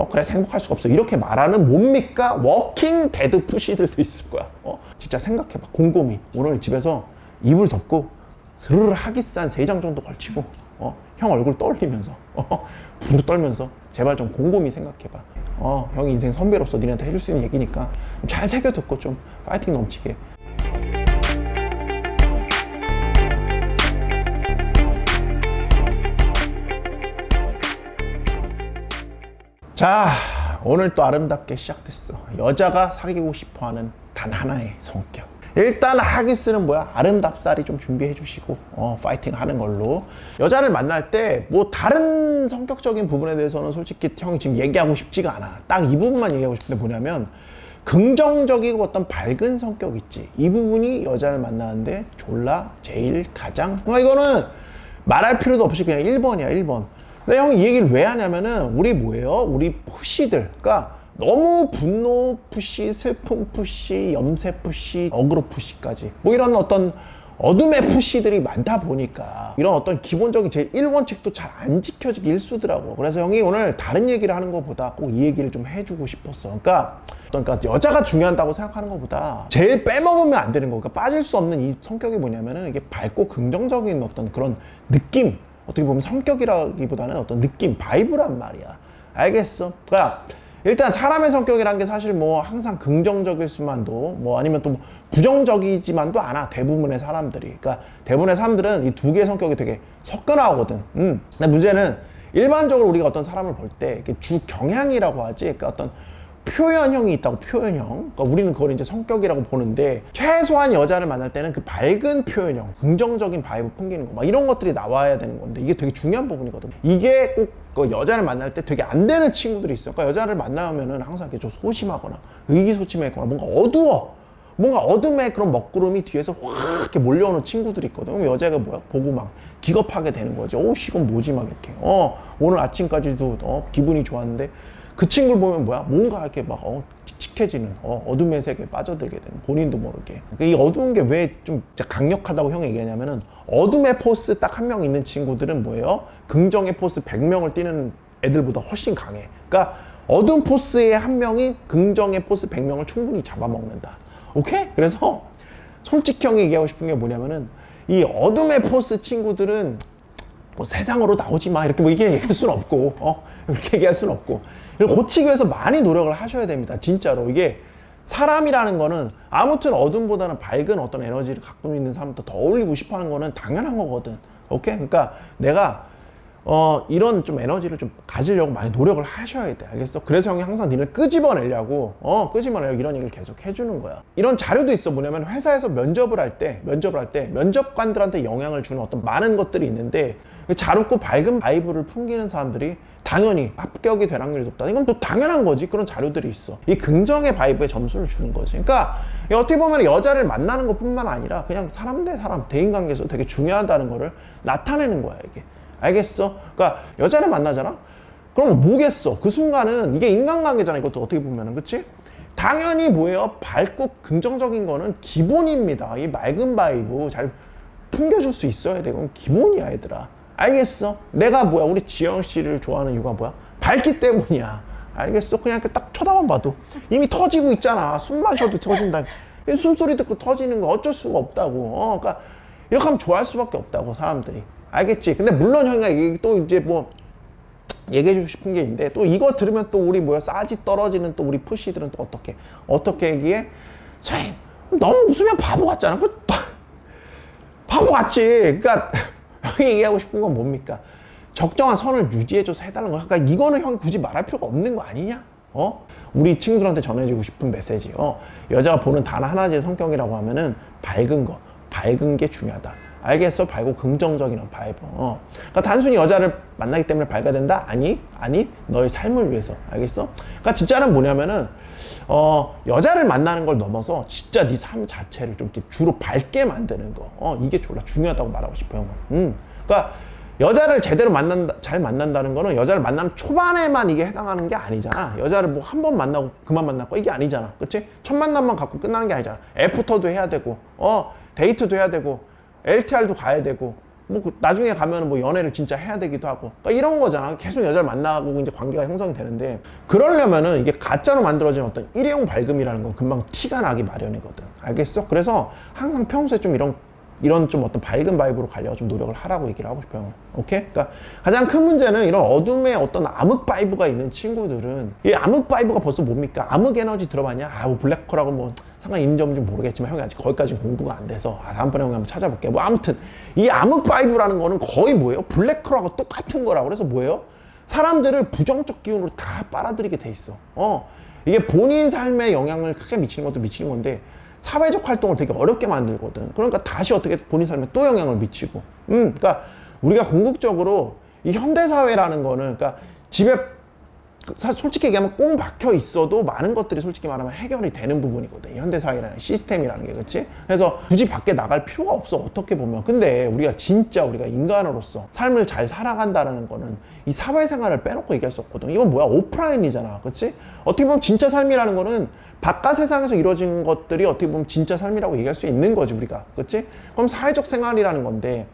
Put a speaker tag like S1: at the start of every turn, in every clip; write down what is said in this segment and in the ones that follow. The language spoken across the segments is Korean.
S1: 그래 행복할 수가 없어 이렇게 말하는 뭡니까 워킹 데드 푸시들도 있을 거야. 진짜 생각해봐. 곰곰이 오늘 집에서 이불 덮고 스르르 하기산 3장 정도 걸치고 형 얼굴 떠올리면서 부르 떨면서 제발 좀 곰곰이 생각해봐. 형이 인생 선배로서 니네한테 해줄 수 있는 얘기니까 잘 새겨 듣고 좀 파이팅 넘치게. 자, 오늘 또 아름답게 시작됐어. 여자가 사귀고 싶어하는 단 하나의 성격. 일단 하기스는 뭐야? 아름답사리 좀 준비해 주시고 파이팅 하는 걸로. 여자를 만날 때 뭐 다른 성격적인 부분에 대해서는 솔직히 형이 지금 얘기하고 싶지가 않아. 딱 이 부분만 얘기하고 싶은데 뭐냐면 긍정적이고 어떤 밝은 성격 있지. 이 부분이 여자를 만나는데 졸라 제일 가장 이거는 말할 필요도 없이 그냥 1번이야 1번. 근데 형이 이 얘기를 왜 하냐면은 우리 뭐예요? 우리 푸시들. 그러니까 너무 분노 푸시, 슬픔 푸시, 염세 푸시, 어그로 푸시까지 뭐 이런 어떤 어둠의 푸시들이 많다 보니까 이런 어떤 기본적인 제 1원칙도 잘 안 지켜지기 일쑤더라고. 그래서 형이 오늘 다른 얘기를 하는 것보다 꼭 이 얘기를 좀 해주고 싶었어. 그러니까 여자가 중요하다고 생각하는 것보다 제일 빼먹으면 안 되는 거. 그러니까 빠질 수 없는 이 성격이 뭐냐면은 이게 밝고 긍정적인 어떤 그런 느낌. 어떻게 보면 성격이라기보다는 어떤 느낌, 바이브란 말이야. 알겠어? 그러니까 일단 사람의 성격이란 게 사실 뭐 항상 긍정적일 수만도 뭐 아니면 또 부정적이지만도 않아. 대부분의 사람들이. 그러니까 대부분의 사람들은 이 두 개의 성격이 되게 섞여 나오거든. 근데 문제는 일반적으로 우리가 어떤 사람을 볼 때 주 경향이라고 하지. 그러니까 어떤 표현형이 있다고. 표현형. 그러니까 우리는 그걸 이제 성격이라고 보는데 최소한 여자를 만날 때는 그 밝은 표현형, 긍정적인 바이브 풍기는 거 막 이런 것들이 나와야 되는 건데 이게 되게 중요한 부분이거든. 이게 꼭 그 여자를 만날 때 되게 안 되는 친구들이 있어. 그러니까 여자를 만나면은 항상 이렇게 좀 소심하거나 의기소침했거나 뭔가 어두워. 뭔가 어둠의 그런 먹구름이 뒤에서 확 이렇게 몰려오는 친구들이 있거든. 그럼 여자가 뭐야? 보고 막 기겁하게 되는 거지. 이건 뭐지? 막 이렇게. 오늘 아침까지도 기분이 좋았는데 그 친구를 보면 뭐야? 뭔가 이렇게 막 칙칙해지는 어둠의 세계에 빠져들게 되는 본인도 모르게. 그러니까 이 어두운 게 왜 좀 강력하다고 형이 얘기하냐면은 어둠의 포스 딱 한 명 있는 친구들은 뭐예요? 긍정의 포스 100명을 띄는 애들보다 훨씬 강해. 그러니까 어두운 포스의 한 명이 긍정의 포스 100명을 충분히 잡아먹는다. 오케이? 그래서 솔직히 형이 얘기하고 싶은 게 뭐냐면은 이 어둠의 포스 친구들은 뭐 세상으로 나오지 마 이렇게 뭐 이게 얘기할 수는 없고 이렇게 얘기할 수는 없고 고치기 위해서 많이 노력을 하셔야 됩니다. 진짜로. 이게 사람이라는 거는 아무튼 어둠보다는 밝은 어떤 에너지를 갖고 있는 사람도 더 어울리고 싶어 하는 거는 당연한 거거든. 오케이? 그러니까 내가 이런 좀 에너지를 좀 가지려고 많이 노력을 하셔야 돼. 알겠어? 그래서 형이 항상 니를 끄집어내려고 이런 얘기를 계속 해주는 거야. 이런 자료도 있어. 뭐냐면 회사에서 면접을 할 때 면접관들한테 영향을 주는 어떤 많은 것들이 있는데 잘 웃고 밝은 바이브를 풍기는 사람들이 당연히 합격이 될 확률이 높다. 이건 또 당연한 거지. 그런 자료들이 있어. 이 긍정의 바이브에 점수를 주는 거지. 그러니까 어떻게 보면 여자를 만나는 것뿐만 아니라 그냥 사람 대 사람 대인관계에서 되게 중요하다는 거를 나타내는 거야 이게. 알겠어? 그러니까 여자를 만나잖아? 그럼 뭐겠어? 그 순간은 이게 인간관계잖아. 이것도 어떻게 보면은. 그치? 당연히 뭐예요? 밝고 긍정적인 거는 기본입니다. 이 맑은 바이브 잘 풍겨줄 수 있어야 돼. 그건 기본이야 얘들아. 알겠어? 내가 뭐야? 우리 지영 씨를 좋아하는 이유가 뭐야? 밝기 때문이야. 알겠어? 그냥 이렇게 딱 쳐다만 봐도 이미 터지고 있잖아. 숨만 쉬어도 터진다. 숨소리 듣고 터지는 거 어쩔 수가 없다고. 그러니까 이렇게 하면 좋아할 수밖에 없다고 사람들이. 알겠지? 근데 물론 형이가 또 이제 뭐 얘기해주고 싶은 게 있는데 또 이거 들으면 또 우리 뭐야 싸지 떨어지는 또 우리 푸시들은 또 어떻게 얘기해? 선생님 너무 웃으면 바보 같잖아. 바보 같지. 그러니까 형이 얘기하고 싶은 건 뭡니까? 적정한 선을 유지해줘서 해달라는 거야. 그러니까 이거는 형이 굳이 말할 필요가 없는 거 아니냐? 우리 친구들한테 전해주고 싶은 메시지. 여자가 보는 단 하나의 성격이라고 하면은 밝은 게 중요하다. 알겠어? 밝고 긍정적인 바이브. 그러니까 단순히 여자를 만나기 때문에 밝아야 된다? 아니, 너의 삶을 위해서. 알겠어? 그러니까 진짜는 뭐냐면은 여자를 만나는 걸 넘어서 진짜 네 삶 자체를 좀 이렇게 주로 밝게 만드는 거. 이게 졸라 중요하다고 말하고 싶어요. 그러니까 여자를 제대로 잘 만난다는 거는 여자를 만나는 초반에만 이게 해당하는 게 아니잖아. 여자를 뭐 한 번 만나고 그만 만났고 이게 아니잖아. 그치? 첫 만남만 갖고 끝나는 게 아니잖아. 애프터도 해야 되고, 데이트도 해야 되고, LTR도 가야 되고, 뭐 나중에 가면 뭐 연애를 진짜 해야 되기도 하고, 그러니까 이런 거잖아. 계속 여자를 만나고 이제 관계가 형성이 되는데, 그러려면은 이게 가짜로 만들어진 어떤 일회용 밝음이라는 건 금방 티가 나기 마련이거든. 알겠어? 그래서 항상 평소에 좀 이런 좀 어떤 밝은 바이브로 가려고 좀 노력을 하라고 얘기를 하고 싶어요. 오케이? 그러니까 가장 큰 문제는 이런 어둠의 어떤 암흑 바이브가 있는 친구들은, 이 암흑 바이브가 벌써 뭡니까? 암흑 에너지 들어봤냐? 뭐 블랙홀하고 뭐 상관 있는지 없는지 모르겠지만 형이 아직 거기까지 공부가 안 돼서 다음번에 형이 한번 찾아볼게. 뭐 아무튼 이 암흑 바이브라는 거는 거의 뭐예요? 블랙홀하고 똑같은 거라고. 그래서 뭐예요? 사람들을 부정적 기운으로 다 빨아들이게 돼 있어. 이게 본인 삶에 영향을 크게 미치는 것도 미치는 건데, 사회적 활동을 되게 어렵게 만들거든. 그러니까 다시 어떻게 본인 삶에 또 영향을 미치고. 그러니까 우리가 궁극적으로 이 현대사회라는 거는, 그러니까 집에 솔직히 얘기하면 꽁 박혀 있어도 많은 것들이 솔직히 말하면 해결이 되는 부분이거든. 이 현대사회라는 시스템이라는 게. 그렇지? 그래서 굳이 밖에 나갈 필요가 없어, 어떻게 보면. 근데 우리가 인간으로서 삶을 잘 살아간다는 거는 이 사회생활을 빼놓고 얘기할 수 없거든. 이건 뭐야? 오프라인이잖아. 그렇지? 어떻게 보면 진짜 삶이라는 거는 바깥 세상에서 이루어진 것들이 어떻게 보면 진짜 삶이라고 얘기할 수 있는 거지, 우리가. 그렇지? 그럼 사회적 생활이라는 건데,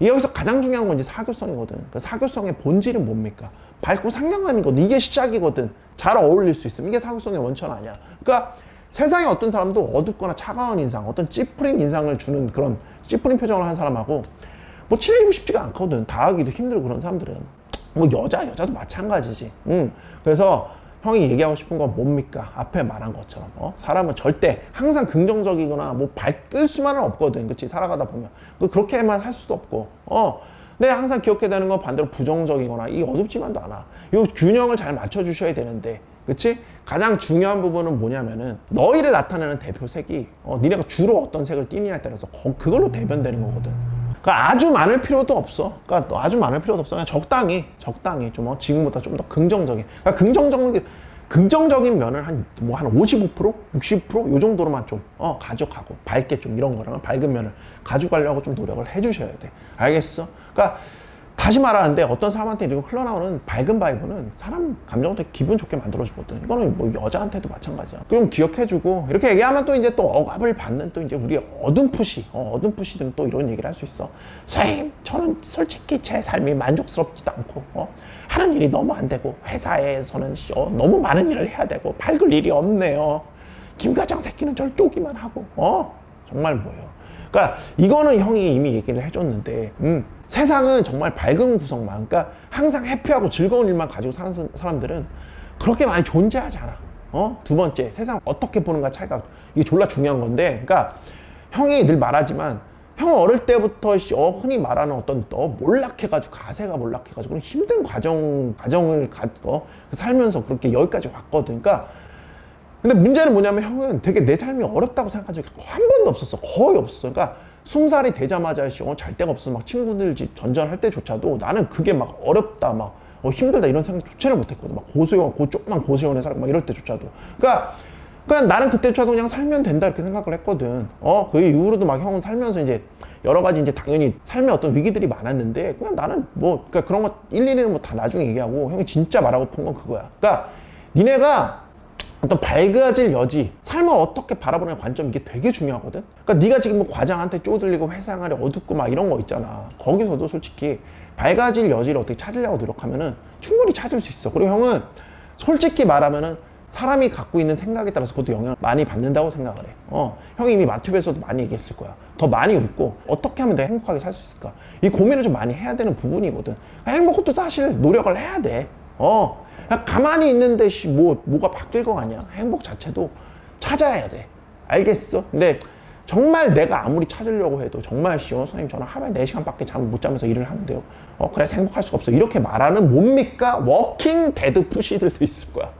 S1: 여기서 가장 중요한 건 이제 사교성이거든. 그 사교성의 본질은 뭡니까? 밝고 상냥함이거든. 이게 시작이거든. 잘 어울릴 수 있으면. 이게 사교성의 원천 아니야. 그러니까 세상에 어떤 사람도 어둡거나 차가운 인상, 어떤 찌푸린 인상을 주는 그런 찌푸린 표정을 하는 사람하고 뭐 친해지고 싶지가 않거든. 다하기도 힘들고 그런 사람들은. 뭐 여자도 마찬가지지. 그래서 형이 얘기하고 싶은 건 뭡니까? 앞에 말한 것처럼 사람은 절대 항상 긍정적이거나 뭐 밝을 수만은 없거든. 그렇지? 살아가다 보면 그렇게만 살 수도 없고. 근데 항상 기억해야 되는 건 반대로 부정적이거나 이 어둡지만도 않아. 이 균형을 잘 맞춰주셔야 되는데, 그렇지? 가장 중요한 부분은 뭐냐면은 너희를 나타내는 대표색이 니네가 주로 어떤 색을 띠느냐에 따라서 그걸로 대변되는 거거든. 그러니까 아주 많을 필요도 없어. 그러니까 아주 많을 필요도 없어. 그냥 적당히 좀 지금보다 좀 더 긍정적인. 그러니까 긍정적인 면을 한 55%, 60%요 정도로만 좀 가져가고 밝게 좀 이런 거랑 밝은 면을 가져가려고 좀 노력을 해주셔야 돼. 알겠어? 그러니까 다시 말하는데 어떤 사람한테 이렇게 흘러나오는 밝은 바이브는 사람 감정을 되게 기분 좋게 만들어주거든. 이거는 뭐 여자한테도 마찬가지야. 그럼 기억해주고 이렇게 얘기하면 또 이제 또 억압을 받는 또 이제 우리 어둠푸시들은 또 이런 얘기를 할 수 있어. 선생님, 저는 솔직히 제 삶이 만족스럽지도 않고 하는 일이 너무 안 되고 회사에서는 너무 많은 일을 해야 되고 밝을 일이 없네요. 김과장 새끼는 저를 쪼기만 하고 정말 뭐예요. 그러니까 이거는 형이 이미 얘기를 해줬는데 세상은 정말 밝은 구성만, 그러니까 항상 해피하고 즐거운 일만 가지고 사는 사람들은 그렇게 많이 존재하지 않아. 두 번째, 세상 어떻게 보는가 차이가, 이게 졸라 중요한 건데, 그러니까 형이 늘 말하지만 형 어릴 때부터 흔히 말하는 어떤 몰락해가지고 가세가 몰락해가지고 힘든 과정을 살면서 그렇게 여기까지 왔거든. 그러니까 근데 문제는 뭐냐면 형은 되게 내 삶이 어렵다고 생각한 적이 한 번도 없었어. 거의 없었어. 그러니까 20살이 되자마자 잘 데가 없어서 막 친구들 집 전전할 때조차도 나는 그게 막 어렵다, 막 힘들다 이런 생각조차를 못했거든. 막 조그만 고시원에 살고 막 이럴 때조차도. 그러니까 나는 그때조차도 그냥 살면 된다 이렇게 생각을 했거든. 그 이후로도 막 형은 살면서 이제 여러 가지 이제 당연히 삶에 어떤 위기들이 많았는데 그냥 나는 그러니까 그런 거 일일이는 뭐 다 나중에 얘기하고 형이 진짜 말하고 픈 건 그거야. 그러니까 니네가 어떤 밝아질 여지, 삶을 어떻게 바라보는 관점, 이게 되게 중요하거든. 그러니까 네가 지금 뭐 과장한테 쪼들리고 회사생활이 어둡고 막 이런 거 있잖아. 거기서도 솔직히 밝아질 여지를 어떻게 찾으려고 노력하면은 충분히 찾을 수 있어. 그리고 형은 솔직히 말하면은 사람이 갖고 있는 생각에 따라서 그것도 영향을 많이 받는다고 생각을 해. 형이 이미 마튜브에서도 많이 얘기했을 거야. 더 많이 웃고 어떻게 하면 내가 행복하게 살 수 있을까? 이 고민을 좀 많이 해야 되는 부분이거든. 행복도 사실 노력을 해야 돼. 그냥 가만히 있는데 뭐가 바뀔 거 아니야. 행복 자체도 찾아야 돼. 알겠어? 근데 정말 내가 아무리 찾으려고 해도 정말 선생님 저는 하루에 4시간밖에 잠을 못 자면서 일을 하는데요. 그래서 행복할 수가 없어. 이렇게 말하는 뭡니까? 워킹 데드 푸시들도 있을 거야.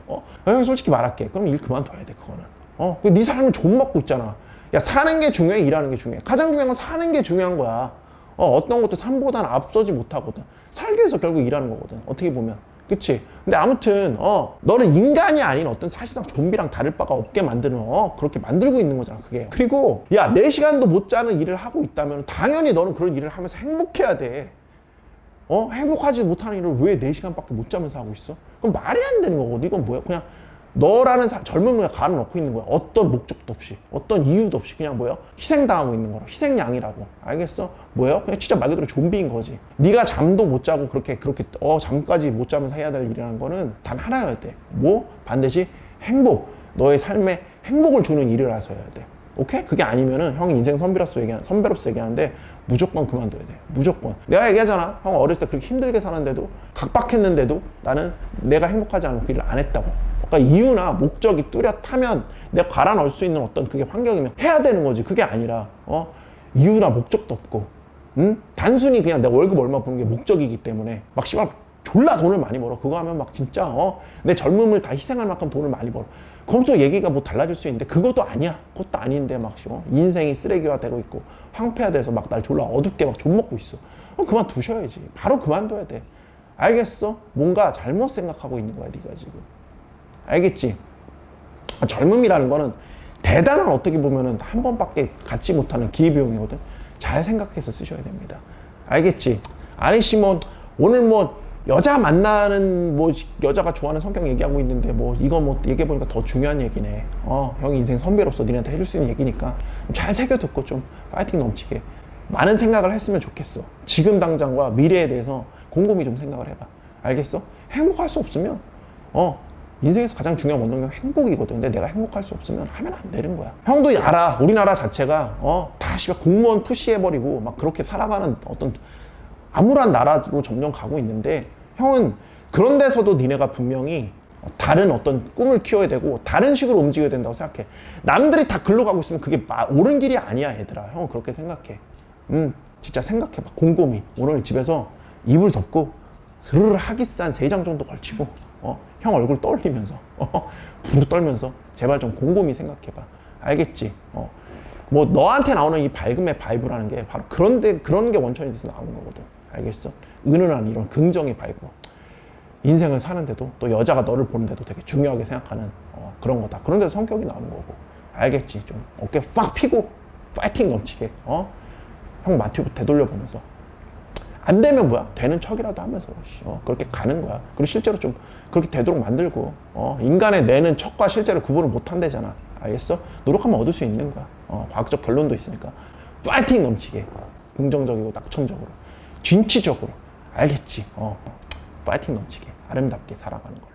S1: 형 솔직히 말할게. 그럼 일 그만둬야 돼, 그거는. 네 삶을 좀 먹고 있잖아. 야, 사는 게 중요해, 일하는 게 중요해. 가장 중요한 건 사는 게 중요한 거야. 어떤 것도 삶보다는 앞서지 못하거든. 살기 위해서 결국 일하는 거거든. 어떻게 보면. 그치? 근데 아무튼 너는 인간이 아닌 어떤 사실상 좀비랑 다를 바가 없게 만드는 그렇게 만들고 있는 거잖아, 그게. 그리고 야, 4시간도 못 자는 일을 하고 있다면 당연히 너는 그런 일을 하면서 행복해야 돼. 행복하지 못하는 일을 왜 4시간밖에 못 자면서 하고 있어? 그럼 말이 안 되는 거거든. 이건 뭐야? 그냥 너라는 젊음을 갈아넣고 있는 거야. 어떤 목적도 없이, 어떤 이유도 없이 그냥 뭐야? 희생당하고 있는 거라. 희생양이라고. 알겠어? 뭐야? 그냥 진짜 말 그대로 좀비인 거지. 네가 잠도 못 자고 그렇게 잠까지 못 자면서 해야 될 일이라는 거는 단 하나여야 돼. 뭐? 반드시 행복. 너의 삶에 행복을 주는 일이라서 해야 돼. 오케이? 그게 아니면은 형이 인생 선배로서 얘기하는데 무조건 그만둬야 돼. 무조건. 내가 얘기하잖아. 형 어렸을 때 그렇게 힘들게 사는데도 각박했는데도 나는 내가 행복하지 않으면 그 일을 안 했다고. 그러니까 이유나 목적이 뚜렷하면 내가 갈아 넣을 수 있는 어떤 그게 환경이면 해야 되는 거지. 그게 아니라 이유나 목적도 없고 단순히 그냥 내가 월급 얼마 버는 게 목적이기 때문에 막 씨발 졸라 돈을 많이 벌어. 그거 하면 막 진짜 내 젊음을 다 희생할 만큼 돈을 많이 벌어. 그럼 또 얘기가 뭐 달라질 수 있는데 그것도 아니야. 그것도 아닌데 막 인생이 쓰레기화 되고 있고 황폐화돼서 막 날 졸라 어둡게 막 좀먹고 있어. 그만두셔야지. 바로 그만둬야 돼. 알겠어? 뭔가 잘못 생각하고 있는 거야 네가 지금. 알겠지? 젊음이라는 거는 대단한 어떻게 보면은 한 번밖에 갖지 못하는 기회비용이거든. 잘 생각해서 쓰셔야 됩니다. 알겠지? 아니시 뭐 오늘 뭐 여자 만나는 뭐 여자가 좋아하는 성격 얘기하고 있는데 뭐 이거 뭐 얘기해보니까 더 중요한 얘기네. 형이 인생 선배로서 니네한테 해줄 수 있는 얘기니까 잘 새겨 듣고 좀 파이팅 넘치게 많은 생각을 했으면 좋겠어. 지금 당장과 미래에 대해서 곰곰이 좀 생각을 해봐. 알겠어? 행복할 수 없으면 인생에서 가장 중요한 원동력 행복이거든. 근데 내가 행복할 수 없으면 하면 안 되는 거야. 형도 알아. 우리나라 자체가 다 씨발 공무원 푸시해버리고 막 그렇게 살아가는 어떤 암울한 나라로 점점 가고 있는데 형은 그런 데서도 니네가 분명히 다른 어떤 꿈을 키워야 되고 다른 식으로 움직여야 된다고 생각해. 남들이 다 글로 가고 있으면 그게 옳은 길이 아니야 얘들아. 형은 그렇게 생각해. 진짜 생각해봐. 곰곰이 오늘 집에서 이불 덮고 스르르 하기산 3장 정도 걸치고 형 얼굴 떠올리면서 부르 떨면서 제발 좀 곰곰이 생각해봐. 알겠지? 뭐 너한테 나오는 이 밝음의 바이브라는 게 바로 그런 게 원천이 돼서 나오는 거거든. 알겠어? 은은한 이런 긍정의 바이브. 인생을 사는데도 또 여자가 너를 보는데도 되게 중요하게 생각하는 그런 거다. 그런 데서 성격이 나오는 거고. 알겠지? 좀 어깨 빡 피고 파이팅 넘치게 형 마튜브 되돌려보면서 안 되면 뭐야? 되는 척이라도 하면서 그렇게 가는 거야. 그리고 실제로 좀 그렇게 되도록 만들고 인간의 내는 척과 실제를 구분을 못 한대잖아. 알겠어? 노력하면 얻을 수 있는 거야. 과학적 결론도 있으니까 파이팅 넘치게 긍정적이고 낙천적으로 진취적으로. 알겠지? 파이팅 넘치게 아름답게 살아가는 거.